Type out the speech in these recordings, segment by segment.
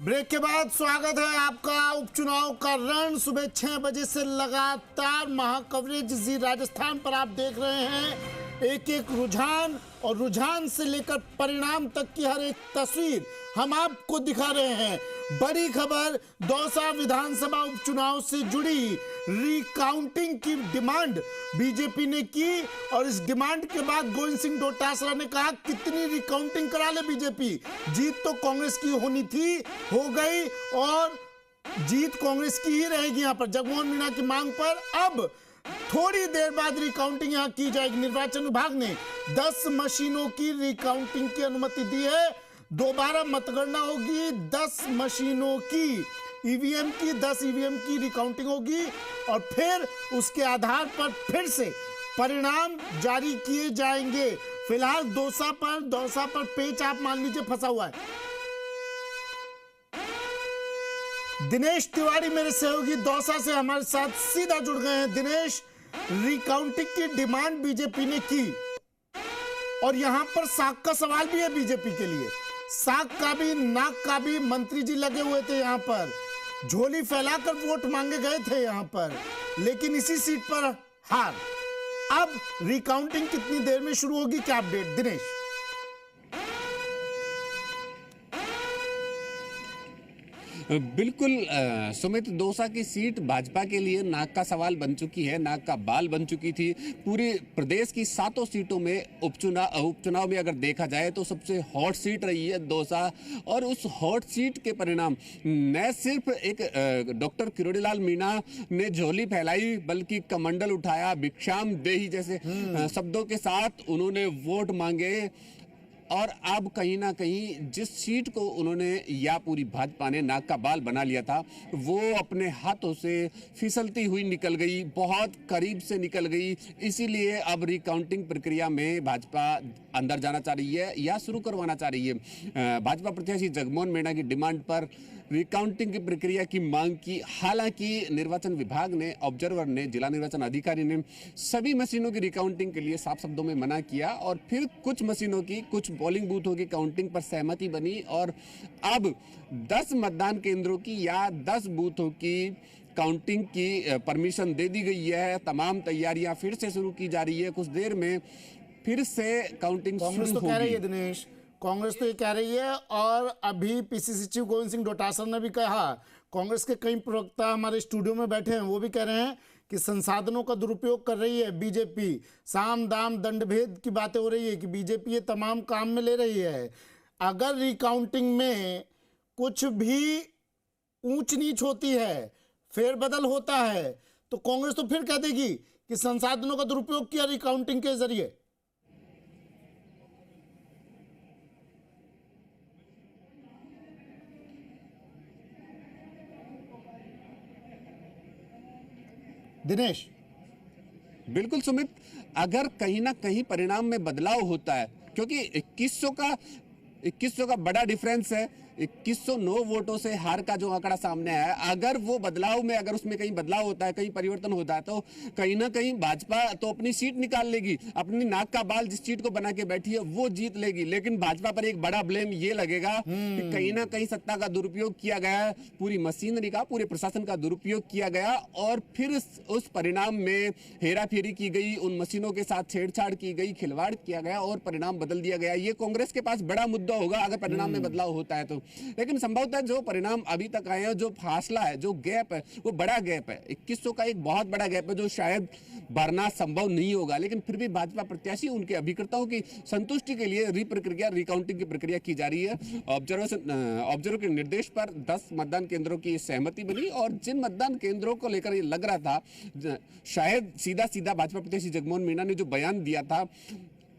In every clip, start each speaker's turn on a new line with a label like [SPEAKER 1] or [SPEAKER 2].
[SPEAKER 1] Break के बाद स्वागत है आपका। उपचुनाव का रण सुबह 6 बजे से लगातार महाकवरेज जी राजस्थान पर आप देख रहे हैं। एक एक रुझान और रुझान से लेकर परिणाम तक की हर एक तस्वीर हम आपको दिखा रहे हैं। बड़ी खबर, दौसा विधानसभा उपचुनाव से जुड़ी रिकाउंटिंग की डिमांड बीजेपी ने की और इस डिमांड के बाद गोविंद सिंह डोटासरा ने कहा कितनी रिकाउंटिंग करा ले बीजेपी, जीत तो कांग्रेस की होनी थी, हो गई और जीत कांग्रेस की ही रहेगी। यहां पर जगमोहन मीणा की मांग पर अब थोड़ी देर बाद रिकाउंटिंग यहां की जाएगी। निर्वाचन विभाग ने 10 मशीनों की रिकाउंटिंग की अनुमति दी है। दोबारा मतगणना होगी 10 मशीनों की, ईवीएम की 10 ईवीएम की रिकाउंटिंग होगी और फिर उसके आधार पर फिर से परिणाम जारी किए जाएंगे। फिलहाल दौसा पर पेच आप मान लीजिए फंसा हुआ है। दिनेश तिवारी मेरे सहयोगी दौसा से हमारे साथ सीधा जुड़ गए हैं। दिनेश, रिकाउंटिंग की डिमांड बीजेपी ने की और यहां पर साख का सवाल भी है बीजेपी के लिए। साख का भी नाक का भी, मंत्री जी लगे हुए थे यहां पर, झोली फैलाकर वोट मांगे गए थे यहां पर, लेकिन इसी सीट पर हार। अब रिकाउंटिंग कितनी देर में शुरू होगी, क्या अपडेट दिनेश?
[SPEAKER 2] बिल्कुल सुमित, दौसा की सीट भाजपा के लिए नाक का सवाल बन चुकी है, नाक का बाल बन चुकी थी। पूरी प्रदेश की 7 सीटों में उपचुनाव में अगर देखा जाए तो सबसे हॉट सीट रही है दौसा। और उस हॉट सीट के परिणाम न सिर्फ एक डॉक्टर किरोड़ीलाल मीणा ने झोली फैलाई, बल्कि कमंडल उठाया, भिक्षाम देही जैसे शब्दों के साथ उन्होंने वोट मांगे। और अब कहीं ना कहीं जिस सीट को उन्होंने या पूरी भाजपा ने नाक का बाल बना लिया था, वो अपने हाथों से फिसलती हुई निकल गई, बहुत करीब से निकल गई। इसीलिए अब रिकाउंटिंग प्रक्रिया में भाजपा अंदर जाना चाह रही है या शुरू करवाना चाह रही है। भाजपा प्रत्याशी जगमोहन मीणा की डिमांड पर रिकाउंटिंग की प्रक्रिया की मांग की। हालांकि निर्वाचन विभाग ने, ऑब्जर्वर ने, जिला निर्वाचन अधिकारी ने सभी मशीनों की रिकाउंटिंग के लिए साफ शब्दों में मना किया और फिर कुछ मशीनों की, कुछ पोलिंग बूथों की काउंटिंग पर सहमति बनी और अब 10 मतदान केंद्रों की या 10 बूथों की काउंटिंग की परमिशन दे दी गई है। तमाम तैयारियां फिर से शुरू की जा रही है। कुछ देर में फिर से काउंटिंग
[SPEAKER 1] कांग्रेस
[SPEAKER 2] शुरू
[SPEAKER 1] तो कह रही है
[SPEAKER 2] होगी।
[SPEAKER 1] दिनेश, कांग्रेस तो ये कह रही है और अभी पीसीसी चीफ गोविंद सिंह डोटासरा ने भी कहा, कांग्रेस के कई प्रवक्ता हमारे स्टूडियो में बैठे हैं, वो भी कह रहे हैं कि संसाधनों का दुरुपयोग कर रही है बीजेपी, साम दाम दंड भेद की बातें हो रही है कि बीजेपी ये तमाम काम में ले रही है। अगर रिकाउंटिंग में कुछ भी ऊंच नीच होती है, फेरबदल होता है, तो कांग्रेस तो फिर कह देगी कि संसाधनों का दुरुपयोग किया रिकाउंटिंग के जरिए। दिनेश,
[SPEAKER 2] बिल्कुल सुमित, अगर कहीं ना कहीं परिणाम में बदलाव होता है, क्योंकि 2100 का बड़ा डिफरेंस है, 2109 वोटों से हार का जो आंकड़ा सामने आया है, अगर वो बदलाव में, अगर उसमें कहीं बदलाव होता है, कहीं परिवर्तन होता है, तो कहीं ना कहीं भाजपा तो अपनी सीट निकाल लेगी, अपनी नाक का बाल जिस सीट को बना के बैठी है वो जीत लेगी। लेकिन भाजपा पर एक बड़ा ब्लेम ये लगेगा कि कहीं ना कहीं सत्ता का दुरुपयोग किया गया, पूरी मशीनरी का, पूरे प्रशासन का दुरुपयोग किया गया और फिर उस परिणाम में हेरा फेरी की गई, उन मशीनों के साथ छेड़छाड़ की गई, खिलवाड़ किया गया और परिणाम बदल दिया गया। ये कांग्रेस के पास बड़ा मुद्दा होगा अगर परिणाम में बदलाव होता है तो। लेकिन संभवतः जो परिणाम अभी तक आए हैं, जो फासला है, जो गैप है, वो बड़ा गैप है। 2100 का एक बहुत बड़ा गैप है जो शायद भरना संभव नहीं होगा। लेकिन फिर भी भाजपा प्रत्याशी, उनके अभिकर्ताओं की संतुष्टि के लिए रिकाउंटिंग की प्रक्रिया की जा रही है। ऑब्जर्वर के निर्देश पर 10 मतदान केंद्रों की सहमति बनी और जिन मतदान केंद्रों को लेकर ये लग रहा था शायद सीधा भाजपा प्रत्याशी जगमोहन मीणा ने जो बयान दिया था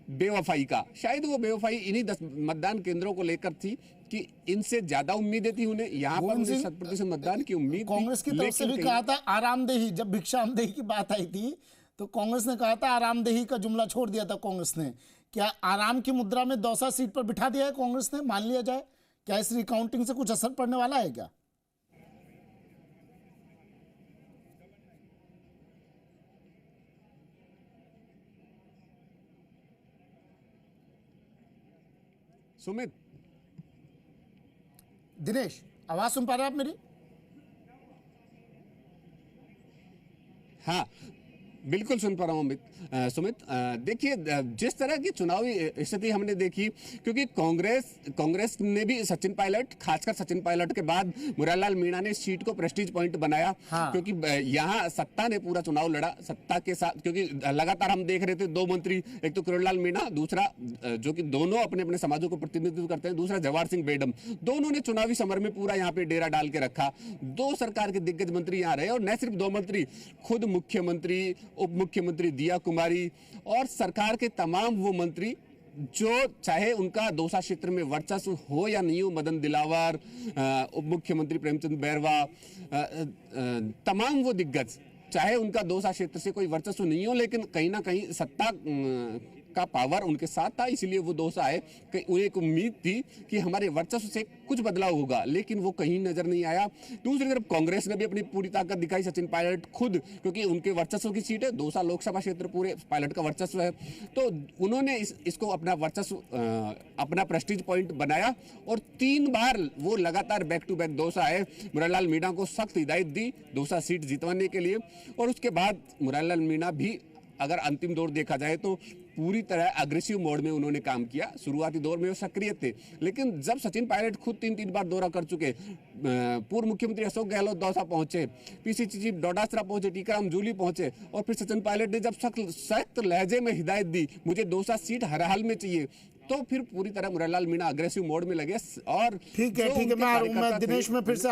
[SPEAKER 2] बेवफाई का, शायद वो बेवफाई इन्हीं 10 मतदान केंद्रों को लेकर थी कि इनसे ज्यादा उम्मीदें थी उन्हें, यहाँ पर उन्हें 100% मतदान की उम्मीद
[SPEAKER 1] कांग्रेस की तरफ से भी कहा था आरामदेही, जब भिक्षामदेही की बात आई थी तो कांग्रेस ने कहा था आरामदेही का जुमला छोड़ दिया था कांग्रेस ने। क्या आराम की मुद्रा में दौसा सीट पर बिठा दिया है कांग्रेस ने, मान लिया जाए? क्या इस रिकाउंटिंग से कुछ असर पड़ने वाला है क्या?
[SPEAKER 2] सुमित,
[SPEAKER 1] दिनेश, आवाज सुन पा रहे हैं आप मेरी?
[SPEAKER 2] हाँ, बिल्कुल सुन पा रहा हूँ अमित। सुमित, देखिए, जिस तरह की चुनावी स्थिति हमने देखी, क्योंकि कांग्रेस ने भी सचिन पायलट, खासकर सचिन पायलट के बाद मुरारलाल मीणा ने इस सीट को प्रेस्टीज पॉइंट बनाया।
[SPEAKER 1] हाँ।
[SPEAKER 2] क्योंकि यहाँ सत्ता ने पूरा चुनाव लड़ा, सत्ता के साथ, क्योंकि लगातार हम देख रहे थे दो मंत्री, एक तो किरोड़ीलाल मीणा, दूसरा जो कि दोनों अपने अपने समाजों को प्रतिनिधित्व करते हैं, दूसरा जवाहर सिंह बेडम, दोनों ने चुनावी समर में पूरा यहाँ पे डेरा डाल के रखा। दो सरकार के दिग्गज मंत्री यहाँ रहे, और न सिर्फ दो मंत्री, खुद मुख्यमंत्री, उप मुख्यमंत्री दिया कुमारी और सरकार के तमाम वो मंत्री जो चाहे उनका दौसा क्षेत्र में वर्चस्व हो या नहीं हो, मदन दिलावर, उप मुख्यमंत्री प्रेमचंद बैरवा, तमाम वो दिग्गज, चाहे उनका दौसा क्षेत्र से कोई वर्चस्व नहीं हो, लेकिन कहीं ना कहीं सत्ता का पावर उनके साथ था, इसलिए वो दौसा आए। उन्हें एक उम्मीद थी कि हमारे वर्चस्व से कुछ बदलाव होगा, लेकिन वो कहीं नजर नहीं आया। दूसरी तरफ कांग्रेस ने भी अपनी पूरी ताकत दिखाई, सचिन पायलट खुद, क्योंकि उनके वर्चस्व की सीट है, दौसा लोकसभा क्षेत्र पूरे पायलट का वर्चस्व है, तो उन्होंने इसको अपना वर्चस्व, अपना प्रेस्टीज पॉइंट बनाया, और 3 बार वो लगातार बैक टू बैक दौसा आए। मुरारलाल मीणा को सख्त हिदायत दी दौसा सीट जितवाने के लिए, और उसके बाद मुरारलाल मीणा भी, अगर अंतिम दौर देखा जाए तो पूरी तरह अग्रेसिव मोड में उन्होंने काम किया। शुरुआती दौर में वो सक्रिय थे, लेकिन जब सचिन पायलट खुद 3 बार दौरा कर चुके, पूर्व मुख्यमंत्री अशोक गहलोत दौसा पहुंचे, पीसीसी चीफ डोडासरा पहुंचे, टीकाराम जूली पहुंचे, और फिर सचिन पायलट ने जब सख्त लहजे में हिदायत दी, मुझे दौसा सीट हर हाल में चाहिए, तो फिर पूरी तरह मुरारलाल मीणा अग्रेसिव मोड में लगे। और
[SPEAKER 1] ठीक है, मैं दिनेश में फिर से